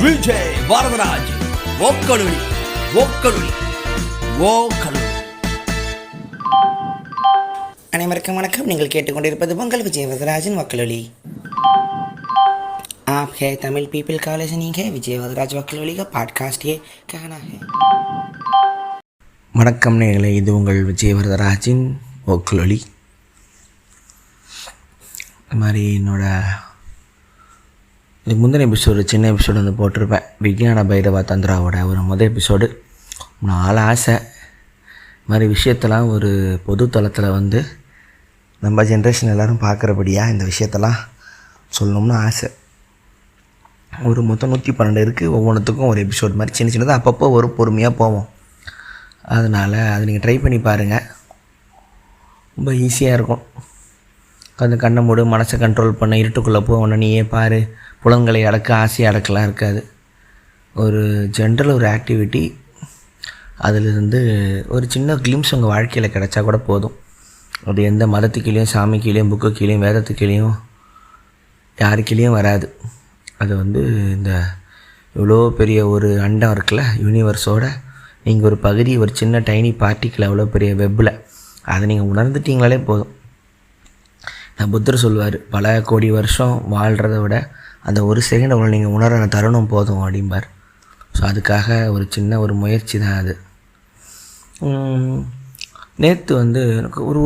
விஜய் வரதராஜ் ஓக்கலுளி ஓக்கலுளி ஓக்கலுளி. அனைவருக்கும் வணக்கம். நீங்கள் கேட்டுக்கொண்டிருப்பது உங்கள் விஜய் வரதராஜின் वक्लुली. आप है तमिल पीपल का लिसनिंग है विजय வரதராஜ் वक्लुली का पॉडकास्ट ये कहना है. வணக்கம் நேயர்களே, இது உங்கள் விஜய் வரதராஜின் वक्लुली. இது மாதிரி இதுக்கு முந்தின எபிசோடு சின்ன எபிசோடு வந்து போட்டிருப்பேன். விஞ்ஞான பைரவா தந்திராவோட ஒரு முதல் எபிசோடு. நாலு ஆசை இது மாதிரி விஷயத்தெல்லாம் ஒரு பொது தளத்தில் வந்து நம்ம ஜென்ரேஷன் எல்லோரும் பார்க்குறபடியாக இந்த விஷயத்தெல்லாம் சொல்லணும்னு ஆசை. ஒரு மொத்தம் 112 இருக்குது. ஒவ்வொன்றுத்துக்கும் ஒரு எபிசோடு மாதிரி சின்ன சின்னதாக அப்பப்போ ஒரு பொறுமையாக போவோம். அதனால் அதை நீங்கள் ட்ரை பண்ணி பாருங்கள். ரொம்ப ஈஸியாக இருக்கும். அந்த கண்ணை மூடு, மனசை கண்ட்ரோல் பண்ண, இருட்டுக்குள்ளே போகணும், நீயே பாரு, புலன்களை அடக்க, ஆசையை அடக்கலாம் இருக்காது. ஒரு ஜென்ரல் ஒரு ஆக்டிவிட்டி, அதிலிருந்து ஒரு சின்ன கிளிம்ஸ் உங்கள் வாழ்க்கையில் கிடச்சா கூட போதும். அது எந்த மதத்துக்கீழேயும், சாமி கீழேயும், புக்கு கீழேயும், வேதத்துக்கீழேயும், யாருக்கீழேயும் வராது. அது வந்து இந்த இவ்வளோ பெரிய ஒரு அண்டம் இருக்குல்ல, யூனிவர்ஸோட நீங்கள் ஒரு பகுதி, ஒரு சின்ன டைனி பார்ட்டிக்கில் அவ்வளோ பெரிய வெப்பில் அதை நீங்கள் உணர்ந்துட்டீங்களாலே போதும். புத்தர் சொல்வார், பல கோடி வருஷம் வாழ்கிறத விட அந்த ஒரு செகண்ட் உங்களை நீங்கள் உணர தருணம் போதும் அப்படிம்பார். ஸோ அதுக்காக ஒரு சின்ன ஒரு முயற்சி தான் அது. நேற்று வந்து எனக்கு ஒரு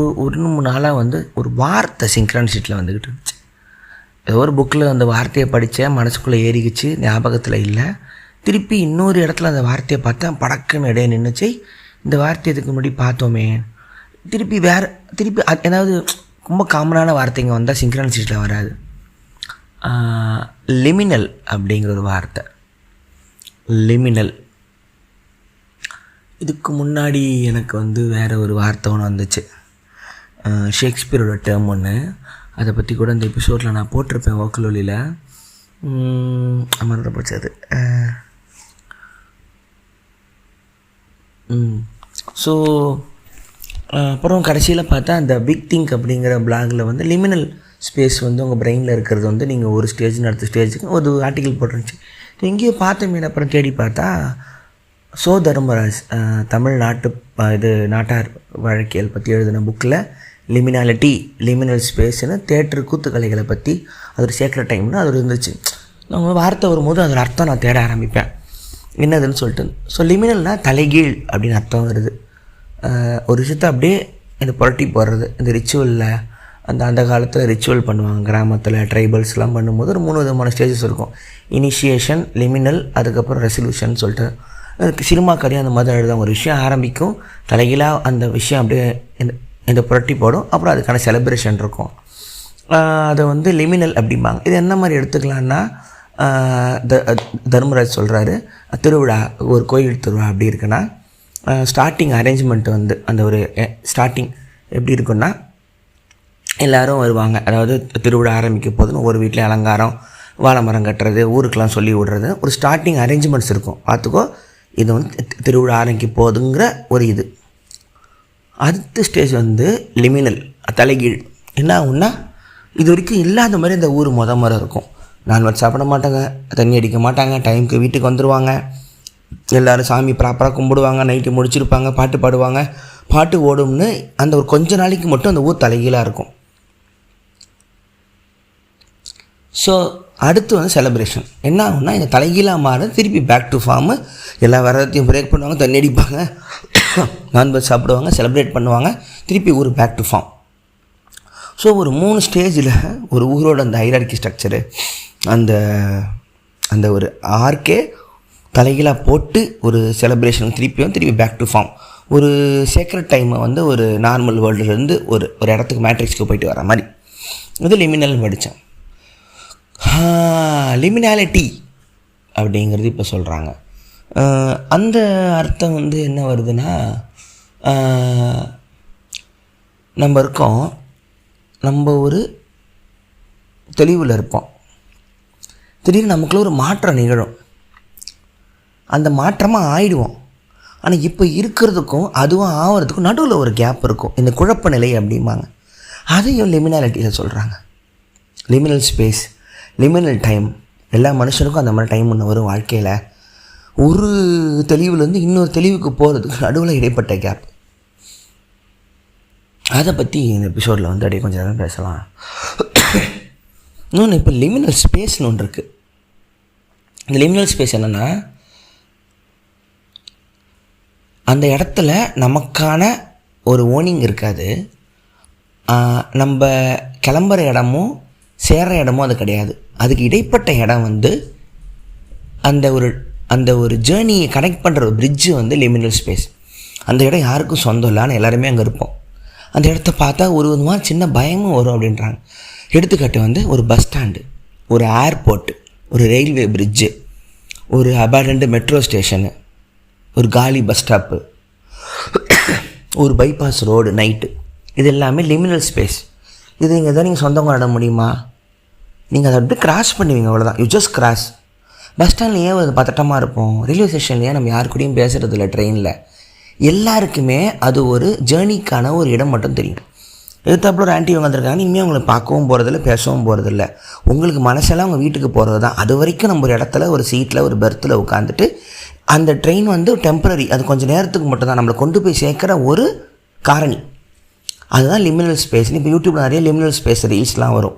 3 நாளாக வந்து ஒரு வார்த்தை சிங்க்ரானிசிட்டியில் வந்துக்கிட்டு இருந்துச்சு. ஏதோ ஒரு புக்கில் அந்த வார்த்தையை படித்தேன், மனசுக்குள்ளே ஏறிக்கிச்சு, ஞாபகத்தில் இல்லை. திருப்பி இன்னொரு இடத்துல அந்த வார்த்தையை பார்த்தேன், படக்குன்னு இடையே நின்றுச்சு. இந்த வார்த்தை இதுக்கு முன்னாடி பார்த்தோமே, திருப்பி ஏதாவது ரொம்ப காமனான வார்த்தைங்க வந்தால் சிங்க்ரானிசிட்டியில் வராது. லிமினல் அப்படிங்கிற ஒரு வார்த்தை. லிமினல். இதுக்கு முன்னாடி எனக்கு வந்து வேறு ஒரு வார்த்தை ஒன்று வந்துச்சு, ஷேக்ஸ்பியரோட டேர்ம் ஒன்று. அதை பற்றி கூட இந்த எபிசோடில் நான் போட்டிருப்பேன் வக்லுலியில். மறந்து போச்சு அது. ஸோ அப்புறம் கடைசியில் பார்த்தா அந்த பிக் திங்க் அப்படிங்கிற பிளாகில் வந்து லிமினல் ஸ்பேஸ் வந்து உங்கள் பிரெயினில் இருக்கிறது வந்து நீங்கள் ஒரு ஸ்டேஜ் அடுத்த ஸ்டேஜுக்கு ஒரு ஆர்டிக்கல் போட்டுருந்துச்சு. எங்கேயோ பார்த்தமே, அப்புறம் தேடி பார்த்தா தர்மராஜ் தமிழ் நாட்டார் வழக்கியல் பற்றி எழுதின புக்கில் லிமினாலிட்டி, லிமினல் ஸ்பேஸ்னு தேட்டர் கூத்துக்கலைகளை பற்றி அது ஒரு சேர்க்குற டைம்னு அது இருந்துச்சு. நம்ம வார்த்தை வரும்போது அதோட அர்த்தம் நான் தேட ஆரம்பிப்பேன், என்னதுன்னு சொல்லிட்டு. ஸோ லிமினல்னால் தலைகீழ் அப்படின்னு அர்த்தம் வருது. ஒரு விஷயத்தை அப்படியே இந்த புரட்டி போடுறது. இந்த ரிச்சுவலில் அந்த காலத்தில் ரிச்சுவல் பண்ணுவாங்க கிராமத்தில், ட்ரைபல்ஸ்லாம் பண்ணும்போது ஒரு 3 விதமான ஸ்டேஜஸ் இருக்கும். இனிஷியேஷன், லிமினல், அதுக்கப்புறம் ரெசல்யூஷன் சொல்லிட்டு. சினிமா கதையும் அந்த மாதிரி எழுத ஒரு விஷயம் ஆரம்பிக்கும், தலைகீழாக அந்த விஷயம் அப்படியே இந்த புரட்டி போடும், அப்புறம் அதுக்கான செலிப்ரேஷன் இருக்கும். அதை வந்து லிமினல் அப்படிம்பாங்க. இது என்ன மாதிரி எடுத்துக்கலான்னா, தர்மராஜ் சொல்கிறாரு, திருவிழா, ஒரு கோயில் திருவிழா அப்படி இருக்குன்னா ஸ்டார்டிங் அரேஞ்ச்மெண்ட் வந்து அந்த ஒரு ஸ்டார்டிங் எப்படி இருக்குன்னா, எல்லோரும் வருவாங்க. அதாவது திருவிழா ஆரம்பிக்க போதுன்னு ஒரு வீட்டில் அலங்காரம், வாழை மரம் கட்டுறது, ஊருக்கெல்லாம் சொல்லி விடுறது, ஒரு ஸ்டார்டிங் அரேஞ்ச்மெண்ட்ஸ் இருக்கும். பார்த்துக்கோ, இது வந்து திருவிழா ஆரம்பிக்க போதுங்கிற ஒரு இது. அடுத்த ஸ்டேஜ் வந்து லிமினல், தலைகீழ். என்ன ஆகுன்னா, இது வரைக்கும் இல்லாத மாதிரி இந்த ஊர் முறை இருக்கும். நான்வெஜ் சாப்பிட மாட்டாங்க, தண்ணி அடிக்க மாட்டாங்க, டைமுக்கு வீட்டுக்கு வந்துடுவாங்க, எல்லோரும் சாமி ப்ராப்பராக கும்பிடுவாங்க, நைட்டு முடிச்சிருப்பாங்க, பாட்டு பாடுவாங்க, பாட்டு ஓடும்னு அந்த ஒரு கொஞ்ச நாளைக்கு மட்டும் அந்த ஊர் தலைகீழாக இருக்கும். ஸோ அடுத்து வந்து செலிப்ரேஷன் என்ன ஆகும்னா, இந்த தலைகீழாக மாற திருப்பி பேக் டு ஃபார்மு. எல்லா விரதத்தையும் பிரேக் பண்ணுவாங்க, தண்ணி அடிப்பாங்க, நான்வெஜ் சாப்பிடுவாங்க, செலிப்ரேட் பண்ணுவாங்க, திருப்பி ஊர் பேக் டு ஃபார்ம். ஸோ ஒரு 3 ஸ்டேஜில் ஒரு ஊரோட அந்த ஹைரார்கி ஸ்ட்ரக்சரு, அந்த ஒரு ஆர்க்கே தலைகீழாக போட்டு ஒரு செலிப்ரேஷன், திருப்பி பேக் டு ஃபார்ம். ஒரு சேக்ரெட் டைமை வந்து ஒரு நார்மல் வேர்ல்டுலேருந்து ஒரு இடத்துக்கு மேட்ரிக்ஸ்க்கு போயிட்டு வர மாதிரி. இது லிமினல்னு படித்தேன். லிமினாலிட்டி அப்படிங்கிறது இப்போ சொல்கிறாங்க. அந்த அர்த்தம் வந்து என்ன வருதுன்னா, நம்ம ஒரு தெளிவில் இருப்போம், திடீர்னு நமக்குள்ள ஒரு மாற்றம் நிகழும், அந்த மாற்றமாக ஆயிடுவோம். ஆனால் இப்போ இருக்கிறதுக்கும் அதுவும் ஆகிறதுக்கும் நடுவில் ஒரு கேப் இருக்கும், இந்த குழப்ப நிலை அப்படிம்பாங்க. அதையும் லிமினாலிட்டியில் சொல்கிறாங்க. லிமினல் ஸ்பேஸ், லிமினல் டைம், எல்லா மனுஷனுக்கும் அந்த மாதிரி டைம் ஒன்று வரும் வாழ்க்கையில். ஒரு தெளிவுலேருந்து இன்னொரு தெளிவுக்கு போகிறதுக்கு நடுவில் இடைப்பட்ட கேப். அதை பற்றி இந்த எபிசோடில் வந்து அப்படியே கொஞ்சம் நேரம் பேசலாம். இன்னொன்று, இப்போ லிமினல் ஸ்பேஸ்னு ஒன்று இருக்குது. இந்த லிமினல் ஸ்பேஸ் என்னென்னா, அந்த இடத்துல நமக்கான ஒரு ஓனிங் இருக்காது. நம்ம கிளம்புற இடமும் சேர்கிற இடமும் அது கிடையாது. அதுக்கு இடைப்பட்ட இடம் வந்து அந்த ஒரு ஜேர்னியை கனெக்ட் பண்ணுற ஒரு பிரிட்ஜு வந்து லிமினல் ஸ்பேஸ். அந்த இடம் யாருக்கும் சொந்தம் இல்லை, ஆனால் எல்லாருமே அங்கே இருப்போம். அந்த இடத்த பார்த்தா ஒரு விதமாக சின்ன பயமும் வரும் அப்படின்றாங்க. எடுத்துக்காட்டு வந்து ஒரு பஸ் ஸ்டாண்டு, ஒரு ஏர்போர்ட்டு, ஒரு ரயில்வே பிரிட்ஜு, ஒரு அபார்டன்டு மெட்ரோ ஸ்டேஷனு, ஒரு காலி பஸ் ஸ்டாப்பு, ஒரு பைபாஸ் ரோடு நைட்டு, இது எல்லாமே லிமினல் ஸ்பேஸ். இது நீங்கள் எதாவது நீங்கள் சொந்தம் கொண்டாட முடியுமா? நீங்கள் அதை அப்படியே கிராஸ் பண்ணுவீங்க, அவ்வளோதான். You just cross. பஸ் ஸ்டாண்டில் ஏன் அது பதட்டமாக இருப்போம்? ரயில்வே ஸ்டேஷன்லேயே நம்ம யாரு கூடயும் பேசுகிறது இல்லை, ட்ரெயினில். எல்லாருக்குமே அது ஒரு ஜேர்னிக்கான ஒரு இடம் மட்டும் தெரியும். எதிர்த்தாப்புல ஒரு ஆண்டி வந்திருக்காங்க, இனிமேல் அவங்களை பார்க்கவும் போகிறதில்ல, பேசவும் போகிறதில்ல. உங்களுக்கு மனசெல்லாம் அவங்க வீட்டுக்கு போகிறது தான். அது வரைக்கும் நம்ம ஒரு இடத்துல ஒரு சீட்டில் ஒரு பெர்த்தில் உட்காந்துட்டு, அந்த ட்ரெயின் வந்து டெம்பரரி, அது கொஞ்சம் நேரத்துக்கு மட்டும்தான் நம்மளை கொண்டு போய் சேர்க்குற ஒரு காரணி. அதுதான் லிமினல் ஸ்பேஸ். இப்போ யூடியூப்பில் நிறைய லிமினல் ஸ்பேஸ் ரீல்ஸ்லாம் வரும்.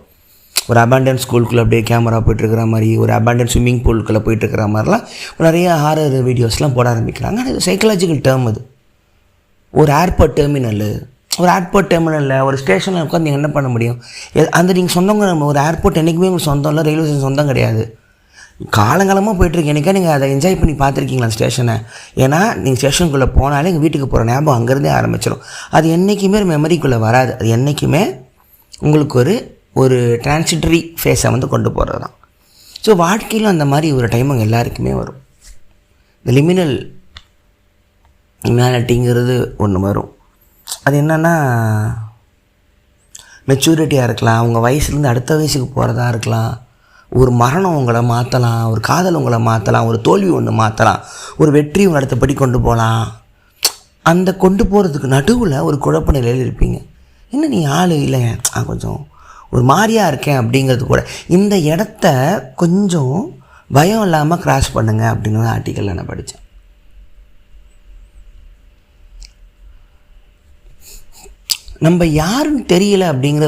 ஒரு அபாண்டன் ஸ்கூலுக்குள்ளே அப்படியே கேமரா போய்ட்டுருக்கிற மாதிரி, ஒரு அபாண்டன் ஸ்விம்மிங் பூலுக்குள்ளே போய்ட்டுருக்கிற மாதிரிலாம் நிறைய ஹாரர் வீடியோஸ்லாம் போட ஆரம்பிக்கிறாங்க. அது சைக்கலாஜிக்கல் டேர்ம். அது ஒரு ஏர்போர்ட் டெர்மினலு, ஒரு ஏர்போர்ட் டெர்மினலில் ஒரு ஸ்டேஷனில் உட்காந்து நீங்கள் என்ன பண்ண முடியும்? அந்த நீங்கள் சொந்தங்க, ஒரு ஏர்போர்ட் என்றைக்குமே உங்களுக்கு சொந்தம் இல்லை, ரயில்வே ஸ்டேஷன் சொந்தம் கிடையாது. காலங்காலமாக போய்ட்டுருக்கு. எனக்கே நீங்கள் அதை என்ஜாய் பண்ணி பார்த்துருக்கீங்களா ஸ்டேஷனை? ஏன்னா நீங்கள் ஸ்டேஷனுக்குள்ளே போனாலே எங்கள் வீட்டுக்கு போகிற ஞாபகம் அங்கேருந்தே ஆரம்பிச்சிடும். அது என்றைக்குமே மெமரிக்குள்ளே வராது. அது என்றைக்குமே உங்களுக்கு ஒரு டிரான்சிட்டரி ஃபேஸை வந்து கொண்டு போகிறது தான். ஸோ வாழ்க்கையில் அந்த மாதிரி ஒரு டைம் அங்கே எல்லாருக்குமே வரும். இந்த லிமினல் ஹியூமனிட்டிங்கிறது ஒன்று வரும். அது என்னென்னா, மெச்சூரிட்டியாக இருக்கலாம், அவங்க வயசுலேருந்து அடுத்த வயசுக்கு போகிறதா இருக்கலாம், ஒரு மரணம் உங்களை மாற்றலாம், ஒரு காதல் உங்களை மாற்றலாம், ஒரு தோல்வி ஒன்று மாற்றலாம், ஒரு வெற்றி உங்களை அடுத்தபடி கொண்டு போகலாம். அந்த கொண்டு போகிறதுக்கு நடுவில் ஒரு குழப்ப நிலையில் இருப்பீங்க. என்ன நீ ஆள் இல்லை, கொஞ்சம் ஒரு மாதிரியாக இருக்கேன் அப்படிங்கிறது கூட. இந்த இடத்த கொஞ்சம் பயம் இல்லாமல் கிராஸ் பண்ணுங்க அப்படின்னு ஆர்டிக்கலில் நான் படித்தேன். நம்ம யாருன்னு தெரியலை அப்படிங்கிற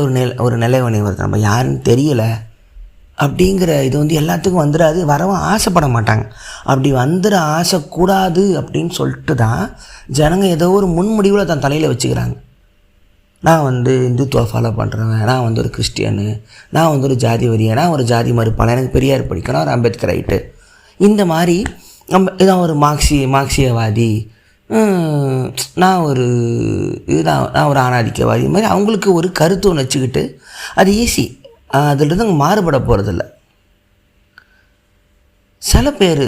ஒரு நிலைவணி வருது. நம்ம யாருன்னு தெரியலை அப்படிங்கிற இது வந்து எல்லாத்துக்கும் வந்துடாது. வரவும் ஆசைப்பட மாட்டாங்க. அப்படி வந்துட ஆசைக்கூடாது அப்படின்னு சொல்லிட்டு தான் ஜனங்க ஏதோ ஒரு முன்முடிவில் தன் தலையில் வச்சுக்கிறாங்க. நான் வந்து இந்துத்துவா ஃபாலோ பண்ணுறேன், நான் வந்து ஒரு கிறிஸ்டியனு, நான் வந்து ஒரு ஜாதி வரியை, நான் ஒரு ஜாதி மறுப்பாளன், எனக்கு பெரியார் பிடிக்கணும், ஒரு அம்பேத்கர் ரைட்டு, இந்த மாதிரி நம்ம இதான் ஒரு மார்க்சியவாதி, நான் ஒரு ஆணாதிக்கவாதி, இது மாதிரி அவங்களுக்கு ஒரு கருத்து ஒன்று வச்சுக்கிட்டு அது ஈஸி. அதிலிருந்து அவங்க மாறுபட போகிறதில்ல. சில பேர்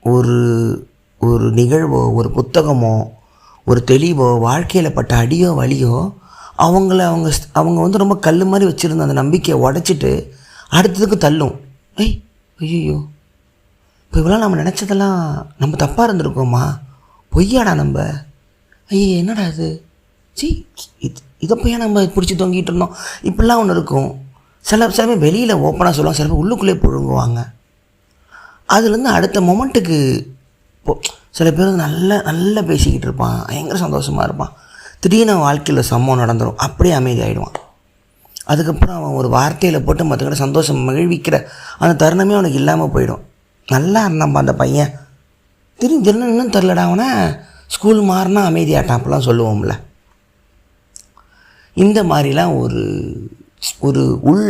ஒரு நிகழ்வோ, ஒரு புத்தகமோ, ஒரு தெளிவோ, வாழ்க்கையில் பட்ட அடியோ வலியோ அவங்க வந்து ரொம்ப கல் மாதிரி வச்சுருந்த அந்த நம்பிக்கையை உடச்சிட்டு அடுத்ததுக்கு தள்ளும். ஐயோ இப்போ இவ்வளோ நம்ம நினச்சதெல்லாம் நம்ம தப்பாக இருந்திருக்கோமா, பொய்யாடா நம்ம, என்னடா இது, இதை போய் நம்ம பிடிச்சி தொங்கிட்டு இருந்தோம், இப்படிலாம் ஒன்று இருக்கும். சில பேர் வெளியில் ஓப்பனாக சொல்லுவாங்க, சில பேர் உள்ளுக்குள்ளே புழுங்குவாங்க. அதுலேருந்து அடுத்த மொமெண்ட்டுக்கு சில பேர் நல்லா பேசிக்கிட்டு இருப்பான், பயங்கர சந்தோஷமாக இருப்பான். திடீர்னு வாழ்க்கையில் சம்பவம் நடந்துடும், அப்படியே அமைதி ஆகிடுவான். அதுக்கப்புறம் அவன் ஒரு வார்த்தையில் போட்டு மற்றக்கிட்ட சந்தோஷம் மகிழ்விக்கிற அந்த தருணமே அவனுக்கு இல்லாமல் போயிடும். நல்லா இருந்தான்ப்பா அந்த பையன், திடீர்னு இன்னும் தெரிலடா அவனை, ஸ்கூல் மாறினா அமைதியாட்டான், அப்படிலாம் சொல்லுவோம்ல. இந்த மாதிரிலாம் ஒரு உள்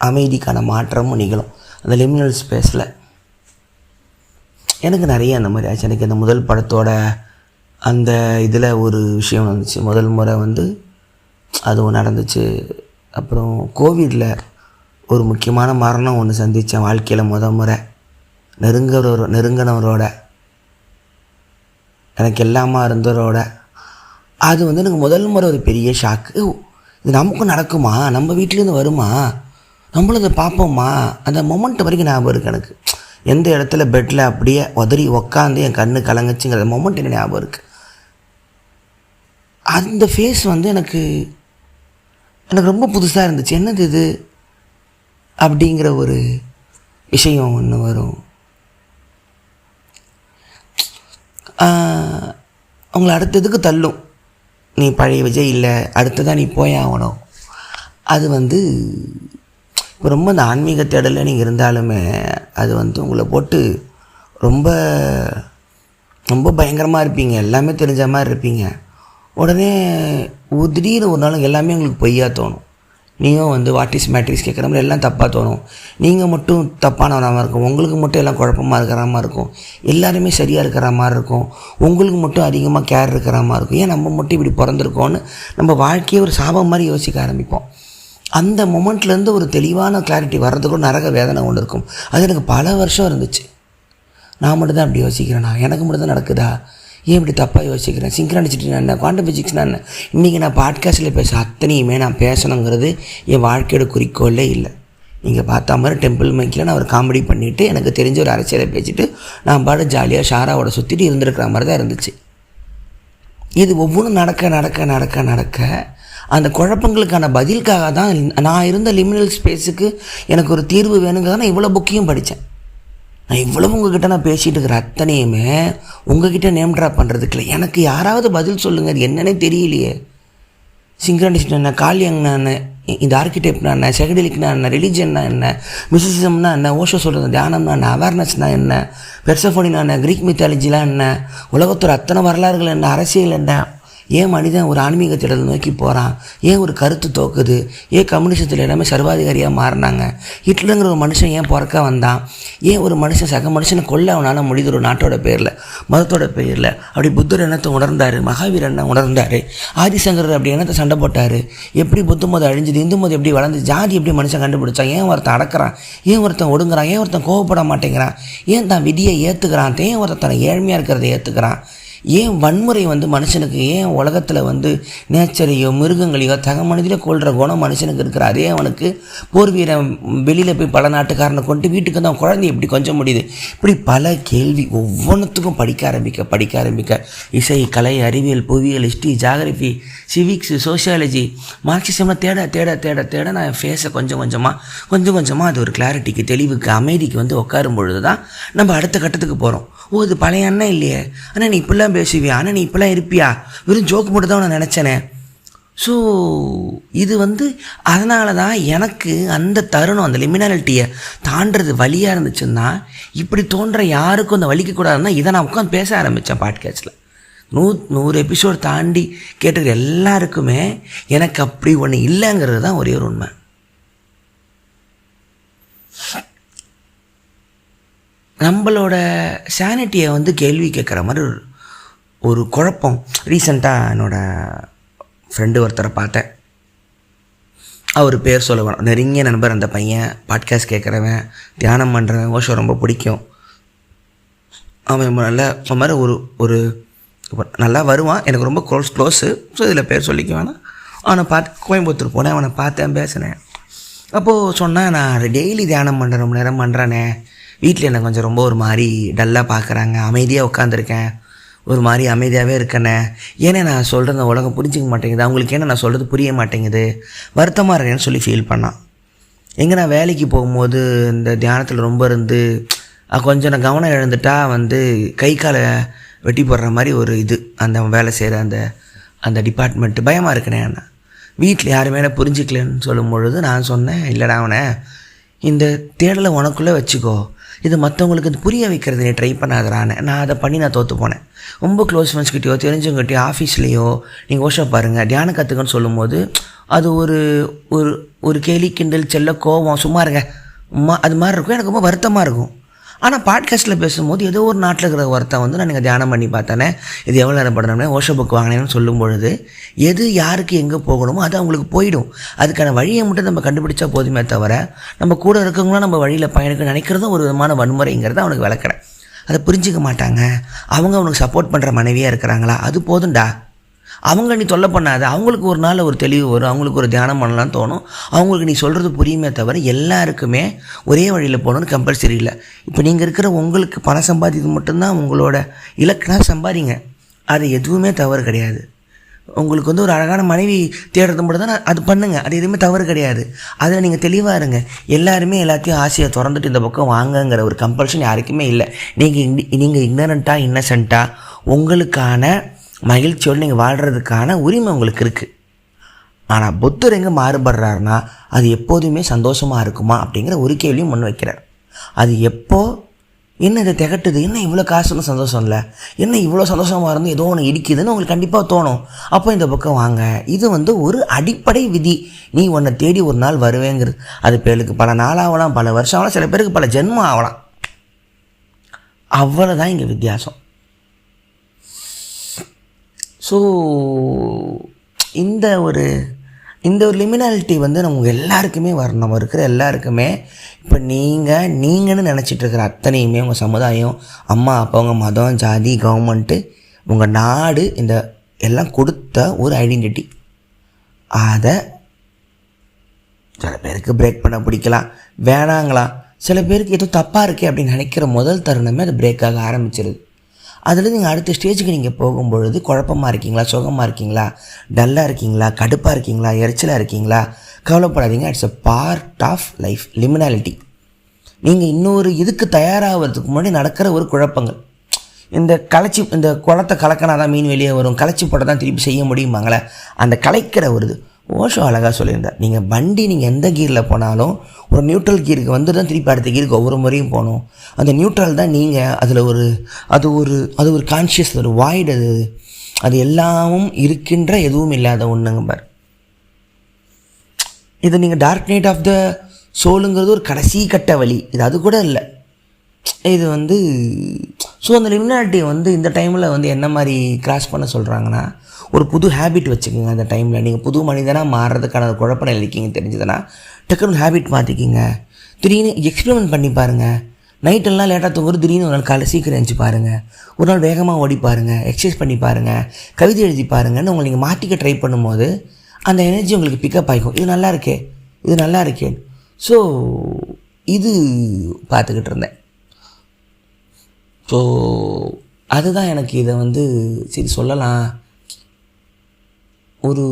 அமைதிக்கான மாற்றமும் நிகழும் அந்த லிமினல் ஸ்பேஸில். எனக்கு நிறைய அந்த மாதிரி ஆச்சு. எனக்கு இந்த முதல் படத்தோட அந்த இதில் ஒரு விஷயம் வந்துச்சு. முதல் முறை வந்து அதுவும் நடந்துச்சு. அப்புறம் கோவிடில் ஒரு முக்கியமான மரணம் ஒன்று சந்தித்தேன் வாழ்க்கையில். முறை நெருங்கினவரோட, எனக்கு எல்லாமா இருந்தவரோட, அது வந்து எனக்கு முதல் முறை ஒரு பெரிய ஷாக்கு. இது நமக்கும் நடக்குமா, நம்ம வீட்டிலேருந்து வருமா, நம்மளும் இதை பார்ப்போமா, அந்த மொமெண்ட் வரைக்கும் ஞாபகம் இருக்குது எனக்கு. எந்த இடத்துல பெட்டில் அப்படியே உதறி உக்காந்து என் கண்ணு கலங்குச்சுங்கிற மொமெண்ட் எனக்கு ஞாபகம் இருக்குது. அந்த ஃபேஸ் வந்து எனக்கு ரொம்ப புதுசாக இருந்துச்சு. என்னது இது அப்படிங்கிற விஷயம் ஒன்று வரும். அவங்கள அடுத்ததுக்கு தள்ளும். நீ பழைய விஜய் இல்லை, அடுத்ததான் நீ போய் ஆகணும். அது இப்போ ரொம்ப இந்த ஆன்மீக தேடலில் நீங்கள் இருந்தாலுமே அது உங்களை போட்டு ரொம்ப ரொம்ப பயங்கரமாக இருப்பீங்க. எல்லாமே தெரிஞ்ச மாதிரி இருப்பீங்க. உடனே திடீர்னு ஒரு நாள் எல்லாமே உங்களுக்கு பொய்யா தோணும். நீங்கள் வாட் இஸ் மேட்ரிக்ஸ் கேட்குற மாதிரி எல்லாம் தப்பாக தோணும். நீங்கள் மட்டும் தப்பானவனாக இருக்கும், உங்களுக்கு மட்டும் எல்லாம் குழப்பமாக இருக்கிற மாதிரி இருக்கும், எல்லாருமே சரியாக இருக்கிற மாதிரி இருக்கும், உங்களுக்கு மட்டும் அதிகமாக கேர் இருக்கிற மாதிரி இருக்கும். ஏன் நம்ம மட்டும் இப்படி பிறந்திருக்கோன்னு நம்ம வாழ்க்கையை ஒரு சாபம் மாதிரி யோசிக்க ஆரம்பிப்போம். அந்த மொமெண்ட்லேருந்து ஒரு தெளிவான கிளாரிட்டி வர்றதுக்கு நரக வேதனை ஒன்று இருக்கும். அது எனக்கு பல வருஷம் இருந்துச்சு. நான் மட்டும் தான் அப்படி யோசிக்கிறேன்னா, எனக்கு மட்டும் தான் நடக்குதா, ஏன் இப்படி தப்பாக யோசிக்கிறேன், சிங்க்ரானிசிட்டினா என்ன, குவாண்டம் ஃபிசிக்ஸ்னா என்ன. இன்றைக்கி நான் பாட்காஸ்ட்டில் பேச அத்தனையுமே நான் பேசணுங்கிறது என் வாழ்க்கையோட குறிக்கோளே இல்லை. நீங்கள் பார்த்தா மாதிரி டெம்பிள் மைக்கில் நான் ஒரு காமெடி பண்ணிவிட்டு எனக்கு தெரிஞ்ச ஒரு அரசியலை பேசிவிட்டு நான் பாட்டு ஜாலியாக ஷாராவோட சுற்றிட்டு இருந்திருக்கிற மாதிரி தான் இருந்துச்சு. இது ஒவ்வொன்றும் நடக்க நடக்க நடக்க நடக்க அந்த குழப்பங்களுக்கான பதிலுக்காக தான் நான் இருந்த லிமினல் ஸ்பேஸுக்கு எனக்கு ஒரு தீர்வு வேணுங்கிறத நான் இவ்வளோ புக்கையும் படித்தேன். நான் இவ்வளவு உங்ககிட்ட நான் பேசிகிட்டு இருக்கிற அத்தனையுமே உங்ககிட்ட நேம் ட்ராப் பண்ணுறதுக்கு இல்லை. எனக்கு யாராவது பதில் சொல்லுங்கள், அது என்னன்னே தெரியலையே. சிங்க்ரனிஸ்ட்னா என்ன, காலியங்னா என்ன, இந்த ஆர்கிடெக்ட்னா என்ன, செகடலிக்னா என்ன, ரிலிஜன்னா என்ன, மிஸ்டிசிசம்னா என்ன, ஓஷோ சொல்கிறது தியானம்னா என்ன, அவேர்னஸ்னா என்ன, பெர்சஃபோனினா என்ன, கிரீக் மித்தாலஜிலாம் என்ன, உலகத்தோட அத்தனை வரலாறுகள் என்ன, அரசியல் என்ன, ஏன் மனிதன் ஒரு ஆன்மீக தேடல் நோக்கி போகிறான், ஏன் ஒரு கருத்து தோக்குது, ஏன் கம்யூனிசத்தில் எல்லாமே சர்வாதிகாரியாக மாறினாங்க, ஹிட்லருங்கிற ஒரு மனுஷன் ஏன் பிறக்க வந்தான், ஏன் ஒரு மனுஷன் சக மனுஷனை கொல்ல அவனால் முடியுது ஒரு நாட்டோட பேரில், மதத்தோட பேரில். அப்படி புத்தர் என்னத்தை உணர்ந்தார், மகாவீர் என்ன உணர்ந்தார், ஆதிசங்கர் அப்படி என்னத்தை சண்டை போட்டார், எப்படி புத்த மதம் அழிஞ்சுது, இந்து மதம் எப்படி வளர்ந்து, ஜாதி எப்படி மனுஷன் கண்டுபிடிச்சான், ஏன் ஒருத்தன் அடக்கிறான், ஏன் ஒருத்தன் ஒடுங்குறான், ஏன் ஒருத்தன் கோவப்பட மாட்டேங்கிறான், ஏன் தான் விதியை ஏற்றுக்கிறான், ஏன் ஒருத்தனை ஏழ்மையாக இருக்கிறத ஏற்றுக்கிறான், ஏன் வன்முறை மனுஷனுக்கு, ஏன் உலகத்தில் நேச்சரையோ மிருகங்களையோ தக மனிதனையோ கொள்கிற குணம் மனுஷனுக்கு இருக்கிற அதே அவனுக்கு போர் வீரன் வெளியில் போய் பல நாட்டுக்காரனை கொண்டு வீட்டுக்கு வந்து அவன் குழந்தை எப்படி கொஞ்சம் முடியுது. இப்படி பல கேள்வி ஒவ்வொன்றுத்துக்கும் படிக்க ஆரம்பிக்க இசை, கலை, அறிவியல், புவியியல், ஹிஸ்ட்ரி, ஜாகிரஃபி, சிவிக்ஸு, சோஷியாலஜி, மார்க்சிசம்லாம் தேட தேட தேட தேட நான் ஃபேஸை கொஞ்சம் கொஞ்சமாக அது ஒரு கிளாரிட்டிக்கு, தெளிவுக்கு, அமைதிக்கு உட்காரும் பொழுது தான் நம்ம அடுத்த கட்டத்துக்கு போகிறோம். ஓ, இது பழைய அண்ணன் இல்லையே, ஆனால் நீ இப்படிலாம் பேசுவியா, ஆனால் நீ இப்படிலாம் இருப்பியா, வெறும் ஜோக்கு மட்டும் தான் நான் நினச்சேனே. ஸோ இது அதனால தான் எனக்கு அந்த தருணம், அந்த லிமினாலிட்டியை தாண்டது வழியாக இருந்துச்சுன்னா, இப்படி தோன்ற யாருக்கும் அந்த வலிக்கக்கூடாதுன்னா இதை நான் உட்காந்து பேச ஆரம்பித்தேன் பாட்காஸ்ட்டில். 100 எபிசோட் தாண்டி கேட்டுக்கிற எல்லாருக்குமே எனக்கு அப்படி ஒன்று இல்லைங்கிறது தான் ஒரே ஒரு உண்மை. நம்மளோட சானிட்டியை கேள்வி கேட்குற மாதிரி ஒரு குழப்பம். ரீசெண்டாக என்னோடய ஃப்ரெண்டு ஒருத்தரை பார்த்தேன். அவர் பேர் சொல்லுவான், நெருங்கிய நண்பர். அந்த பையன் பாட்காஸ்ட் கேட்குறவன், தியானம் பண்ணுறவன், ஓஷோ ரொம்ப பிடிக்கும். அவன் நல்ல மாதிரி ஒரு நல்லா வருவான், எனக்கு ரொம்ப க்ளோஸு. ஸோ இதில் பேர் சொல்லிக்க வேணாம். அவனை கோயம்புத்தூர் போனேன், அவனை பார்த்தேன், பேசினேன். அப்போது சொன்னேன், நான் டெய்லி தியானம் பண்ணுறேன், ரொம்ப நேரம் பண்ணுறேனே, வீட்டில் எனக்கு கொஞ்சம் ரொம்ப ஒரு மாதிரி டல்லாக பார்க்குறாங்க, அமைதியாக உட்காந்துருக்கேன், ஒரு மாதிரி அமைதியாகவே இருக்கேனே, ஏன்னா நான் சொல்கிறது அந்த உலகம் புரிஞ்சிக்க மாட்டேங்குது, அவங்களுக்கு ஏன்னா நான் சொல்கிறது புரிய மாட்டேங்குது, வருத்தமாக இருக்கேன்னு சொல்லி ஃபீல் பண்ணான். எங்கே நான் வேலைக்கு போகும்போது இந்த தியானத்தில் ரொம்ப இருந்து கொஞ்சம் நான் கவனம் இழந்துட்டா கை காலை வெட்டி போடுற மாதிரி ஒரு இது, அந்த வேலை செய்கிற அந்த டிபார்ட்மெண்ட்டு பயமாக இருக்கனே. நான் வீட்டில் யாருமே என்ன புரிஞ்சிக்கலன்னு சொல்லும் பொழுது நான் சொன்னேன், இல்லைடா அவனை இந்த தேடலை உனக்குள்ளே வச்சுக்கோ, இது மற்றவங்களுக்கு புரிய வைக்கிறது நீ ட்ரை பண்ணாதரான்னு. நான் அதை பண்ணி நான் தோற்று போனேன். ரொம்ப க்ளோஸ் ஃப்ரெண்ட்ஸ்கிட்டையோ தெரிஞ்சவங்ககிட்டயோ ஆஃபீஸ்லேயோ நீங்கள் ஓஷோ பாருங்கள், தியானம் கற்றுக்கன்னு சொல்லும்போது அது ஒரு ஒரு ஒரு கேலி, கிண்டல், செல்ல, கோவம், சும்மா இருங்க அது மாதிரி இருக்கும். எனக்கு ரொம்ப வருத்தமாக இருக்கும். ஆனால் பாட்காஸ்ட்டில் பேசும்போது ஏதோ ஒரு நாட்டில் இருக்கிற ஒருத்தன் நான் நீங்கள் தியானம் பண்ணி பார்த்தேனே, இது எவ்வளோ நேரம் பண்ணணும்னே, ஓஷோ புக் வாங்கினேன்னு சொல்லும் பொழுது எது யாருக்கு எங்கே போகணுமோ அது அவங்களுக்கு போயிடும். அதுக்கான வழியை மட்டும் நம்ம கண்டுபிடிச்சா போதுமே தவிர, நம்ம கூட இருக்கவங்களாம் நம்ம வழியில் பயணிக்க நினைக்கிறதும் ஒரு விதமான வன்முறைங்கிறத அவனுக்கு விளக்குறேன். அதை புரிஞ்சிக்க மாட்டாங்க. அவங்க அவனுக்கு சப்போர்ட் பண்ணுற மனைவியாக இருக்கிறாங்களா, அது போதும்டா. அவங்க நீ தொல்லை பண்ணாத, அவங்களுக்கு ஒரு நாள் ஒரு தெளிவு வரும், அவங்களுக்கு ஒரு தியானம் பண்ணலான்னு தோணும், அவங்களுக்கு நீ சொல்கிறது புரியுமே தவிர எல்லாருக்குமே ஒரே வழியில் போகணுன்னு கம்பல்சரி இல்லை. இப்போ நீங்கள் இருக்கிற உங்களுக்கு பணம் சம்பாதிக்கிறது மட்டும்தான் உங்களோட இலக்குனா சம்பாதிங்க, அது எதுவுமே தவறு கிடையாது. உங்களுக்கு வந்து ஒரு அழகான மனைவி தேடுறது மட்டும் தான் அது பண்ணுங்கள், அது எதுவுமே தவறு கிடையாது. அதில் நீங்கள் தெளிவாக இருங்க. எல்லாருமே எல்லாத்தையும் ஆசையை திறந்துட்டு இந்த பக்கம் வாங்கங்கிற ஒரு கம்பல்ஷன் யாருக்குமே இல்லை. நீங்கள் இக்னரண்ட்டாக இன்னசென்ட்டாக உங்களுக்கான மகிழ்ச்சியோடு நீங்கள் வாழ்கிறதுக்கான உரிமை உங்களுக்கு இருக்குது. ஆனால் புத்தர் எங்கே மாறுபடுறாருன்னா அது எப்போதுமே சந்தோஷமாக இருக்குமா அப்படிங்கிற ஒரு கேள்வியும் முன் வைக்கிறார். அது எப்போ என்ன இதை திகட்டுது, என்ன இவ்வளோ காசுன்னு சந்தோஷம் இல்லை, என்ன இவ்வளோ சந்தோஷமாக இருந்து ஏதோ ஒன்று இடிக்குதுன்னு உங்களுக்கு கண்டிப்பாக தோணும். அப்போ இந்த பக்கம் வாங்க. இது வந்து ஒரு அடிப்படை விதி. நீ உன்னை தேடி ஒரு நாள் வருவேங்கிறது. அது பேருக்கு பல நாள் ஆகலாம், பல வருஷம் ஆகலாம், சில பேருக்கு பல ஜென்மம் ஆகலாம். அவ்வளோதான் இங்கே வித்தியாசம். ஸோ இந்த ஒரு லிமினாலிட்டி வந்து நம்ம எல்லாருக்குமே வரணும். நம்ம இருக்கிற எல்லாருக்குமே இப்போ நீங்கள்னு நினச்சிட்டு இருக்கிற அத்தனையுமே உங்கள் சமுதாயம், அம்மா அப்பா, உங்கள் மதம், ஜாதி, கவர்மெண்ட்டு, உங்கள் நாடு, இந்த எல்லாம் கொடுத்த ஒரு ஐடென்டிட்டி. அதை சில பேருக்கு பிரேக் பண்ண பிடிக்கலாம், வேணாங்களாம். சில பேருக்கு ஏதோ தப்பாக இருக்கே அப்படின்னு நினைக்கிற முதல் தருணமே அது பிரேக் ஆக ஆரம்பிச்சிருது. அதில் நீங்கள் அடுத்த ஸ்டேஜுக்கு நீங்கள் போகும்பொழுது குழப்பமாக இருக்கீங்களா, சுகமாக இருக்கீங்களா, டல்லாக இருக்கீங்களா, கடுப்பாக இருக்கீங்களா, எரிச்சலாக இருக்கீங்களா, கவலைப்படாதீங்க. It's a part of life. Liminality. நீங்கள் இன்னொரு இதுக்கு தயாராகிறதுக்கு முன்னாடி நடக்கிற ஒரு குழப்பங்கள். இந்த குளத்தை கலக்கினா தான் மீன் வெளியே வரும், கலைச்சி போட்டால் தான் திருப்பி செய்ய முடியுமாங்களே, அந்த கலைக்கிற ஒரு இது. ஓஷோ அழகாக சொல்லியிருந்தார். நீங்கள் எந்த கீரில் போனாலும் ஒரு நியூட்ரல் கீருக்கு வந்து தான் திருப்பி அடுத்த கீருக்கு ஒவ்வொரு முறையும் போகணும். அந்த நியூட்ரல் தான் நீங்கள். அதில் அது ஒரு கான்ஷியஸ், ஒரு வாய்டு. அது எல்லாமும் இருக்கின்ற எதுவும் இல்லாத ஒன்றுங்க பார். இது நீங்கள் டார்க் நைட் ஆஃப் த சோலுங்கிறது ஒரு கடைசி கட்ட வழி. இது அது கூட இல்லை. இது வந்து ஸோ அந்த லிமினாலிட்டி வந்து இந்த டைமில் வந்து என்ன மாதிரி கிராஸ் பண்ண சொல்கிறாங்கன்னா, ஒரு புது ஹேபிட் வச்சுக்கோங்க. அந்த டைமில் நீங்கள் புது மனிதனாக மாறுறதுக்கான குழப்பம் இருக்கீங்க தெரிஞ்சதுன்னா டக்குன்னு ஹேபிட் மாற்றிக்கிங்க. திடீர்னு எக்ஸ்பெரிமெண்ட் பண்ணி பாருங்கள். நைட்டெல்லாம் லேட்டாக தூங்குறது, திடீர்னு ஒரு நாள் காலை சீக்கிரம் எழுந்துச்சு பாருங்கள், ஒரு நாள் வேகமாக ஓடி பாருங்கள், எக்ஸசைஸ் பண்ணி பாருங்கள், கவிதை எழுதி பாருங்கன்னு உங்களை நீங்கள் மாற்றிக்க ட்ரை பண்ணும்போது அந்த எனர்ஜி உங்களுக்கு பிக்கப் ஆகிக்கும். இது நல்லா இருக்கே. ஸோ இது பார்த்துக்கிட்டு இருந்தேன். ஸோ அதுதான் எனக்கு இதை வந்து சரி சொல்லலாம், ஒரு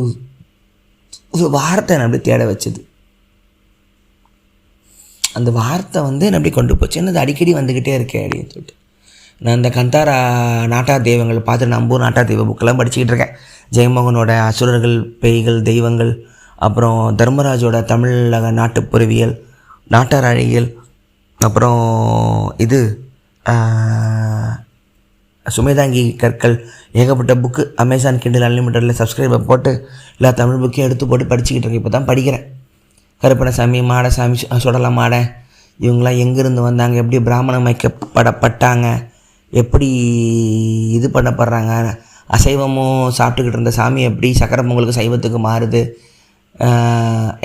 வார்த்தை என்னை அப்படி தேட வச்சுது. அந்த வார்த்தை வந்து என்னை அப்படி கொண்டு போச்சு. என்னது அடிக்கடி வந்துக்கிட்டே இருக்கேன் அப்படின்னு சொல்லிட்டு நான் இந்த கந்தாரா நாட்டார் தெய்வங்கள் பார்த்து நம்பூர் நாட்டார் தெய்வ புக்கெல்லாம் படிச்சுக்கிட்டு இருக்கேன். ஜெயமோகனோட அசுரர்கள், பேய்கள், தெய்வங்கள், அப்புறம் தர்மராஜோட தமிழக நாட்டுப்புறவியல், நாட்டார் அழகியல், அப்புறம் இது சுமேதாங்கி கற்கள், ஏகப்பட்ட புக்கு அமேசான் கிண்டல் அன்லிமிட்டடில் சப்ஸ்கிரைபை போட்டு எல்லா தமிழ் புக்கையும் எடுத்து போட்டு படிச்சுக்கிட்டு இருக்கேன். இப்போ தான் படிக்கிறேன். கருப்பணசாமி, மாடசாமி, சுடலாம் மாட, இவங்களாம் எங்கேருந்து வந்தாங்க, எப்படி பிராமணம் வைக்கப்படப்பட்டாங்க, எப்படி இது பண்ணப்படுறாங்க, அசைவமும் சாப்பிட்டுக்கிட்டு இருந்த சாமி எப்படி சக்கரை பொங்கலுக்கு சைவத்துக்கு மாறுது,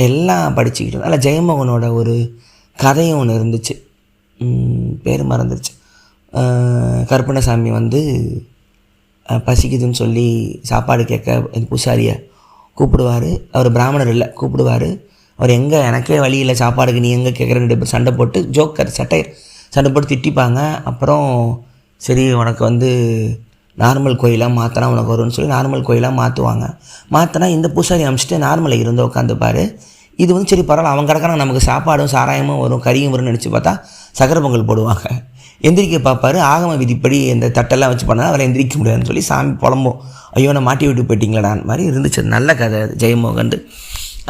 எல்லாம் படிச்சுக்கிட்டு இருந்தேன். அதில் ஜெயமோகனோட ஒரு கதையும் ஒன்று இருந்துச்சு, பேர் மறந்துருச்சு. கருப்பணசாமி வந்து பசிக்குதுன்னு சொல்லி சாப்பாடு கேட்க பூசாரியை கூப்பிடுவார். அவர் பிராமணர் இல்லை, கூப்பிடுவார். அவர் எங்கே, எனக்கே வழி இல்லை சாப்பாடுக்கு, நீ எங்கே கேட்குற, 2 பேர் சண்டை போட்டு ஜோக்கர் சண்டை போட்டு திட்டிப்பாங்க. அப்புறம் சரி உனக்கு வந்து நார்மல் கோயிலாக மாற்றினா உனக்கு வரும்னு சொல்லி நார்மல் கோயிலாக மாற்றுவாங்க. மாற்றினா இந்த பூசாரி அமிச்சிட்டு நார்மலை இருந்து உட்காந்துப்பார். இது வந்து சரி பரவாயில்ல, அவங்க கிடக்கிறாங்க, நமக்கு சாப்பாடும் சாராயமும் வரும், கறியும் வரும்னு நினச்சி பார்த்தா சக்கரை பொங்கல் போடுவாங்க. எந்திரிக்க பார்ப்பார். ஆகம விதிப்படி இந்த தட்டெல்லாம் வச்சு பண்ணால் அவரை எந்திரிக்க முடியாதுன்னு சொல்லி சாமி புலம்போம். ஐயோ நான் மாட்டி விட்டு போயிட்டீங்களாடான் மாதிரி இருந்துச்சு. நல்ல கதை அது ஜெயமோகன்.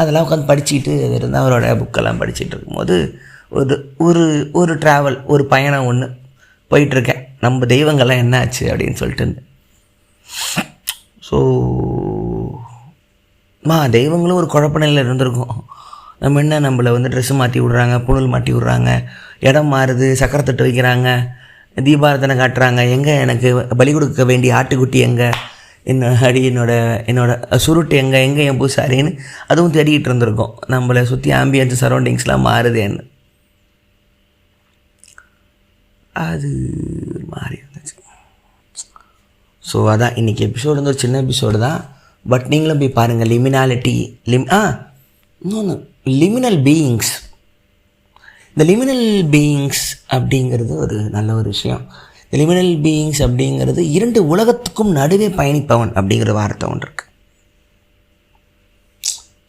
அதெல்லாம் உட்காந்து படிச்சுக்கிட்டு அது இருந்தால் அவரோட புக்கெல்லாம் படிச்சுட்டு இருக்கும்போது ஒரு ட்ராவல், ஒரு பயணம் ஒன்று போயிட்டுருக்கேன். நம்ம தெய்வங்கள்லாம் என்ன ஆச்சு அப்படின்னு சொல்லிட்டு. ஸோ தெய்வங்களும் ஒரு குழப்ப நிலையில் இருந்திருக்கும். நம்ம என்ன, நம்மளை வந்து ட்ரெஸ்ஸு மாற்றி விட்றாங்க, புனல் மாட்டி விட்றாங்க, இடம் மாறுது, சக்கரை தட்டு வைக்கிறாங்க, தீபாரதனை காட்டுறாங்க, எங்கே எனக்கு பலி கொடுக்க வேண்டிய ஆட்டுக்குட்டி எங்கே, என்னோட சுருட்டு எங்கே என் பூசாரின்னு அதுவும் தேடிக்கிட்டு இருந்திருக்கோம். நம்மளை சுற்றி ஆம்பியன்ஸ் சரௌண்டிங்ஸ்லாம் மாறுதேன்னு அது மாறி இருந்துச்சு. ஸோ அதான் இன்றைக்கி எபிசோடு வந்து ஒரு சின்ன எபிசோடு தான். பட் நீங்களும் போய் பாருங்கள். லிமினாலிட்டி, இன்னொன்று லிமினல் பீயிங்ஸ். இந்த லிமினல் பீயிங்ஸ் அப்படிங்கிறது ஒரு நல்ல ஒரு விஷயம். இந்த லிமினல் பீயிங்ஸ் அப்படிங்கிறது 2 உலகத்துக்கும் நடுவே பயணிப்பவன் அப்படிங்கிற வார்த்தை ஒன்று இருக்குது.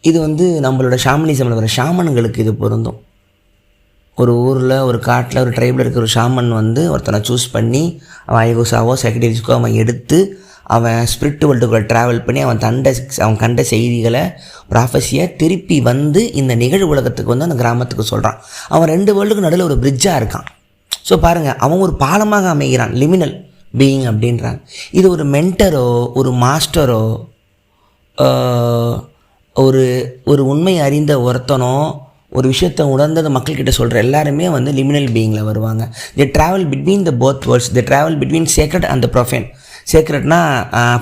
இது வந்து நம்மளோட ஷாமனிசமில் வர ஷாமன்களுக்கு இது பொருந்தும். ஒரு ஊரில் ஒரு காட்டில் ஒரு ட்ரைபில் இருக்கிற ஒரு ஷாமன் வந்து ஒருத்தனை சூஸ் பண்ணி அவன் ஐகோசாவோ செக்ரட்டரிஸ்க்கோ அவன் எடுத்து அவன் ஸ்பிரிட் வேர்ல்டுக்குள்ளே ட்ராவல் பண்ணி அவன் கண்ட செய்திகளை ப்ராஃபஸியை திருப்பி வந்து இந்த நிகழ்வு உலகத்துக்கு வந்து அந்த கிராமத்துக்கு சொல்கிறான். அவன் 2 வேர்ல்டுக்கு நடுவில் ஒரு பிரிட்ஜாக இருக்கான். ஸோ பாருங்கள், அவன் ஒரு பாலமாக அமைகிறான், லிமினல் பீயிங் அப்படின்றாங்க. இது ஒரு மென்டரோ ஒரு மாஸ்டரோ ஒரு உண்மை அறிந்த ஒருத்தனோ ஒரு விஷயத்தை உணர்ந்தது மக்கள்கிட்ட சொல்கிற எல்லாருமே வந்து லிமினல் பீயிங்கில் வருவாங்க. They travel between the both worlds. They travel between sacred and the profane. சேக்ரெட்னா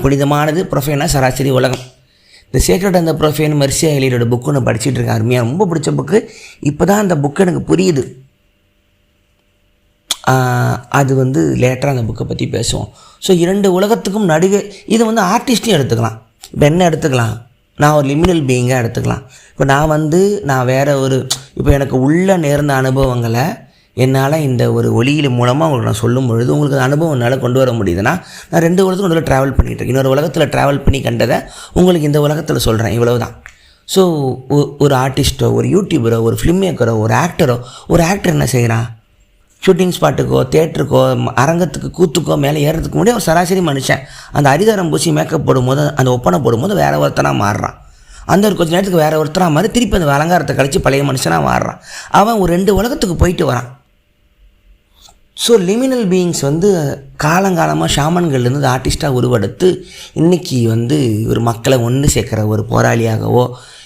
புனிதமானது, ப்ரொஃபேனா சராசரி உலகம். இந்த sacred and the profane Mircea எலியோட புக்கு நான் படிச்சுட்டு இருக்கேன். அருமையாக ரொம்ப பிடிச்ச புக்கு. இப்போ தான் அந்த புக்கு எனக்கு புரியுது. அது வந்து லேட்டராக அந்த புக்கை பற்றி பேசுவோம். ஸோ 2 உலகத்துக்கும் நடுவே இது வந்து ஆர்டிஸ்ட்டையும் எடுத்துக்கலாம். இப்போ என்ன எடுத்துக்கலாம், நான் ஒரு லிமினல் பீயிங்காக எடுத்துக்கலாம். இப்போ நான் வேறு இப்போ எனக்கு உள்ள நேர்ந்த அனுபவங்களை என்னால் இந்த ஒரு ஒளியில் மூலமாக உங்களுக்கு நான் சொல்லும் பொழுது உங்களுக்கு அந்த அனுபவம் என்னால் கொண்டு வர முடியுதுன்னா, நான் 2 உலகத்துக்கு நடுவில் ட்ராவல் பண்ணிகிட்ருக்கேன். இன்னொரு உலகத்தில் ட்ராவல் பண்ணி கண்டதை உங்களுக்கு இந்த உலகத்தில் சொல்கிறேன். இவ்வளவு தான். ஸோ ஒரு ஆர்டிஸ்ட்டோ ஒரு யூடியூபரோ ஒரு ஃபிலிம் மேக்கரோ ஒரு ஆக்டர் என்ன செய்கிறான், ஷூட்டிங் ஸ்பாட்டுக்கோ தேட்டருக்கோ அரங்கத்துக்கு கூத்துக்கோ மேலே ஏறதுக்கு முன்னாடி ஒரு சராசரி மனுஷன் அந்த அரிதாரம் பூசி மேக்கப் போடும்போது அந்த ஒப்பனை போடும்போது வேறு ஒருத்தனாக மாறுறான். அந்த ஒரு கொஞ்சம் நேரத்துக்கு வேறு ஒருத்தராக மாறி திருப்பி அந்த அலங்காரத்தை கழித்து பழைய மனுஷனாக மாறுறான். அவன் ஒரு 2 உலகத்துக்கு போயிட்டு வரான். ஸோ லிமினல் பீயிங்ஸ் வந்து காலங்காலமாக ஷாமன்கள்லேருந்து ஆர்டிஸ்ட்டாக உருவெடுத்து இன்றைக்கி வந்து ஒரு மக்களை ஒன்று சேர்க்குற ஒரு போராளியாகவோ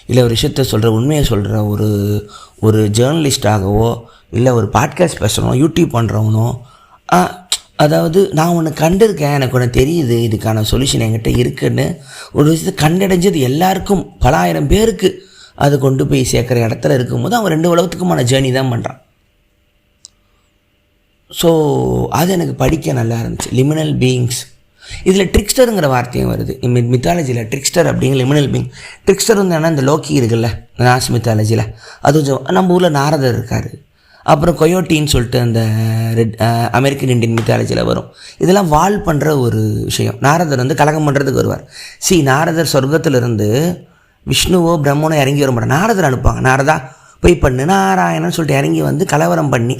இல்லை ஒரு விஷயத்தை சொல்கிற உண்மையை சொல்கிற ஒரு ஜேர்னலிஸ்டாகவோ இல்லை ஒரு பாட்காஸ்ட் பேசுகிறவனோ யூடியூப் பண்ணுறவனோ, அதாவது நான் ஒன்று கண்டிருக்கேன், எனக்கு ஒன்று தெரியுது, இதுக்கான சொல்யூஷன் என்கிட்ட இருக்குன்னு ஒரு விஷயத்தை கண்டடைஞ்சது எல்லாருக்கும் பல ஆயிரம் பேருக்கு அது கொண்டு போய் சேர்க்குற இடத்துல இருக்கும்போது அவன் 2 உலகத்துக்குமான ஜேர்னி தான் பண்ணுறான். ஸோ அது எனக்கு படிக்க நல்லா இருந்துச்சு. Liminal beings. இதில் ட்ரிக்ஸ்டருங்கிற வார்த்தையும் வருது. மித்தாலஜியில் ட்ரிக்ஸ்டர் அப்படிங்கிற லிமினல் பீயிங். ட்ரிக்ஸ்டர் வந்து என்ன, இந்த லோக்கி இருக்குல்ல நாஸ் மித்தாலஜியில், அது நம்ம ஊரில் நாரதர் இருக்கார். அப்புறம் கொயோட்டின்னு சொல்லிட்டு அந்த அமெரிக்கன் இண்டியன் மித்தாலஜியில் வரும். இதெல்லாம் வால் பண்ணுற ஒரு விஷயம். நாரதர் வந்து கலகம் பண்ணுறதுக்கு வருவார். நாரதர் சொர்க்கத்திலிருந்து விஷ்ணுவோ பிரம்மனோ இறங்கி வர மாட்டார். நாரதர் அனுப்புவாங்க. நாரதா போய் பண்ணு நாராயணன்னு சொல்லிட்டு இறங்கி வந்து கலவரம் பண்ணி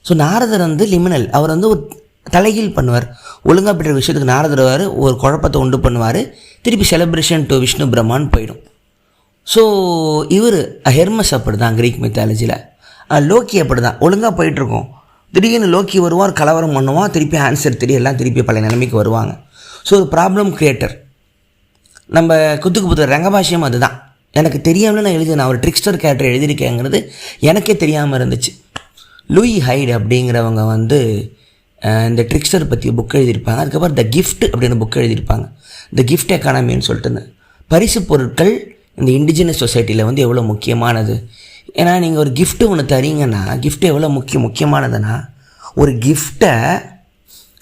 ஸோ நாரதர் வந்து லிமினல். அவர் வந்து ஒரு தலைகீழ் பண்ணுவார். ஒழுங்காக பெற்ற விஷயத்துக்கு நாரதர் ஒரு குழப்பத்தை உண்டு பண்ணுவார். திருப்பி செலிப்ரேஷன் டு விஷ்ணு பிரம்மான்னு போயிடும். ஸோ இவர் ஹெர்மஸ் அப்படி தான் கிரீக் மித்தாலஜியில். லோக்கி அப்படி தான் ஒழுங்காக போயிட்டுருக்கோம். திடீர்னு லோக்கி வருவார், கலவரம் பண்ணுவான், திருப்பி ஆன்சர் எல்லாம் திருப்பி பழைய நிலைமைக்கு வருவாங்க. ஸோ ஒரு ப்ராப்ளம் க்ரியேட்டர். நம்ம குத்துக்கு புத்தர் ரங்கபாஷ்யம் அதுதான். எனக்கு தெரியாமல் நான் ஒரு ட்ரிக்ஸ்டர் கேரக்டர் எழுதியிருக்கேங்கிறது எனக்கே தெரியாமல் இருந்துச்சு. லூயி ஹைடு அப்படிங்கிறவங்க வந்து இந்த ட்ரிக்ஸ்டர் பற்றி புக் எழுதியிருப்பாங்க. அதுக்கப்புறம் த கிஃப்ட் அப்படின்னு புக் எழுதியிருப்பாங்க. த கிஃப்ட் எக்கானமின்னு சொல்லிட்டு பரிசு பொருட்கள் இந்த இண்டிஜினஸ் சொசைட்டியில் வந்து எவ்வளோ முக்கியமானது. ஏன்னா நீங்கள் ஒரு கிஃப்ட்டு ஒன்று தரீங்கன்னா கிஃப்ட்டு எவ்வளோ முக்கியமானதுன்னா, ஒரு கிஃப்டை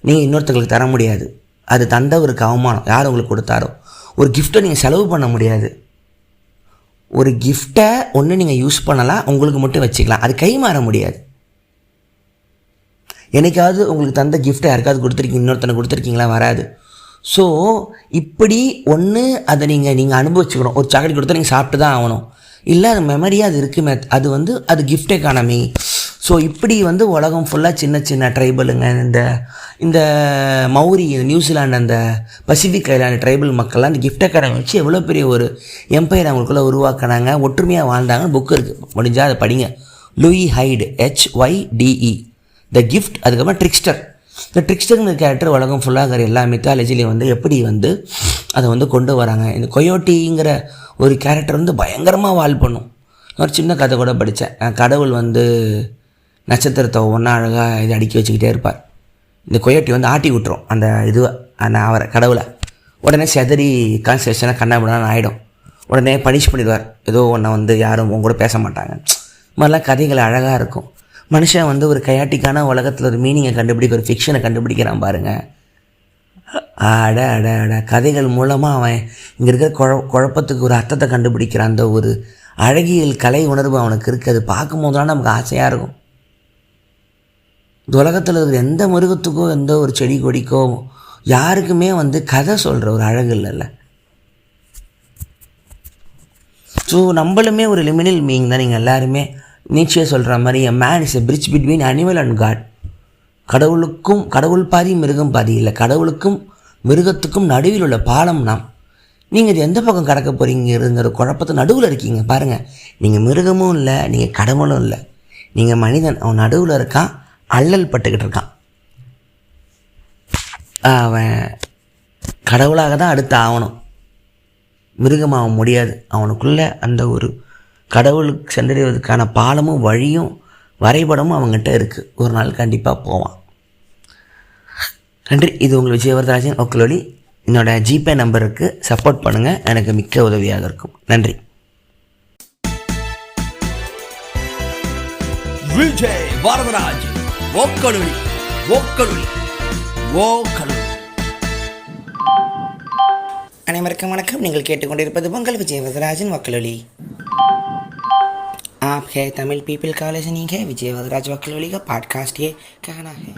நீங்கள் இன்னொருத்தங்களுக்கு தர முடியாது. அது தந்தவருக்கு அவமானம், யார் உங்களுக்கு கொடுத்தாரோ. ஒரு கிஃப்ட்டை நீங்கள் செலவு பண்ண முடியாது. ஒரு கிஃப்டை ஒன்று நீங்கள் யூஸ் பண்ணலாம், உங்களுக்கு மட்டும் வச்சுக்கலாம், அது கை மாற முடியாது. என்னைக்காவது உங்களுக்கு தந்த கிஃப்ட்டை யாருக்காவது கொடுத்துருக்கீங்க, இன்னொருத்தனை கொடுத்துருக்கீங்களா? வராது. ஸோ இப்படி ஒன்று அதை நீங்கள் அனுபவிச்சுக்கணும். ஒரு சாக்லேட் கொடுத்தா நீங்கள் சாப்பிட்டு தான் ஆகணும். இல்லை அது மெமரியாக அது இருக்குமே, அது கிஃப்ட் எக்கானமி. ஸோ இப்படி வந்து உலகம் ஃபுல்லாக சின்ன சின்ன ட்ரைபலுங்க, இந்த மௌரி, நியூசிலாண்டு, அந்த பசிபிக் ஐலாண்டு ட்ரைபல் மக்கள்லாம் இந்த கிஃப்ட் எக்கானமி வச்சு எவ்வளோ பெரிய ஒரு எம்பையர் அவங்களுக்குள்ளே உருவாக்கினாங்க, ஒற்றுமையாக வாழ்ந்தாங்கன்னு புக்கு இருக்குது. முடிஞ்சால் அதை படிங்க. Lewis Hyde, HYDE, the gift. அதுக்கப்புறம் ட்ரிக்ஸ்டர். இந்த ட்ரிக்ஸ்டருங்கிற கேரக்டர் உலகம் ஃபுல்லாக இருக்கிற எல்லா மித்தாலஜிலையும் வந்து எப்படி வந்து அதை வந்து கொண்டு வராங்க. இந்த கொயோட்டிங்கிற ஒரு கேரக்டர் வந்து பயங்கரமாக வால் பண்ணும். ஒரு சின்ன கதை கூட படித்தேன். கடவுள் வந்து நட்சத்திரத்தை ஒன்றா அழகாக இது அடுக்கி வச்சுக்கிட்டே இருப்பார். இந்த கொயோட்டி வந்து ஆட்டி விட்டுரும் அந்த அவரை கடவுளை. உடனே செதறி கான்சன்ட்ரேஷனாக கண்ணாபிடான்னு ஆகிடும். உடனே பனிஷ் பண்ணிடுவார். ஏதோ ஒன்றை வந்து யாரும் உங்க கூட பேச மாட்டாங்க. மாதிரிலாம் கதைகள் அழகாக இருக்கும். மனுஷன் வந்து ஒரு கயாட்டிக்கான உலகத்தில் ஒரு மீனிங்கை கண்டுபிடிக்க, ஒரு ஃபிக்ஷனை கண்டுபிடிக்கிறான் பாருங்கள். கதைகள் மூலமாக அவன் இங்கே இருக்கிற குழப்பத்துக்கு ஒரு அர்த்தத்தை கண்டுபிடிக்கிறான். அந்த ஒரு அழகியல் கலை உணர்வு அவனுக்கு இருக்குது. அது பார்க்கும்போது தான் நமக்கு ஆசையாக இருக்கும். இந்த உலகத்தில் இருக்கிற எந்த மிருகத்துக்கோ எந்த ஒரு செடி கொடிக்கோ யாருக்குமே வந்து கதை சொல்கிற ஒரு அழகு இல்லைல்ல. ஸோ நம்மளுமே ஒரு லிமினல் பீயிங் தான். நீங்கள் எல்லாருமே நீச்சே சொல்கிற மாதிரி a man is a bridge between animal and god. கடவுள் பாதி மிருகம் பாதி இல்லை, கடவுளுக்கும் மிருகத்துக்கும் நடுவில் உள்ள பாலம் நாம். நீங்கள் இது எந்த பக்கம் கடக்க போகிறீங்கிற குழப்பத்தை நடுவில் இருக்கீங்க பாருங்கள். நீங்கள் மிருகமும் இல்லை, நீங்கள் கடவுளும் இல்லை, நீங்கள் மனிதன். அவன் நடுவில் இருக்கான், அல்லல் பட்டுக்கிட்டு இருக்கான். அவன் கடவுளாக தான் அடுத்து ஆகணும், மிருகமாக முடியாது. அவனுக்குள்ளே அந்த ஒரு கடவுளுக்கு சென்றடைவதற்கான பாலமும் வழியும் வரைபடமும் அவங்ககிட்ட இருக்குது. ஒரு நாள் கண்டிப்பாக போவான். நன்றி. இது உங்கள் விஜயவர்தராஜன் ஒக்கலொலி. என்னோடய ஜிபே நம்பருக்கு சப்போர்ட் பண்ணுங்கள், எனக்கு மிக்க உதவியாக இருக்கும். நன்றி. விஜய் வரதராஜ் ஒக்கலொலி ஒக்கலொலி ஓக்கலொலி. அனைவருக்கும் வணக்கம். நீங்கள் கேட்டுக்கொண்டிருப்பது உங்கள் விஜய் வரதராஜன் वकलोली. आप है तमिल पीपल का लिसनिंग है विजय वरदराज वकलोली का पॉडकास्ट ये कहना है.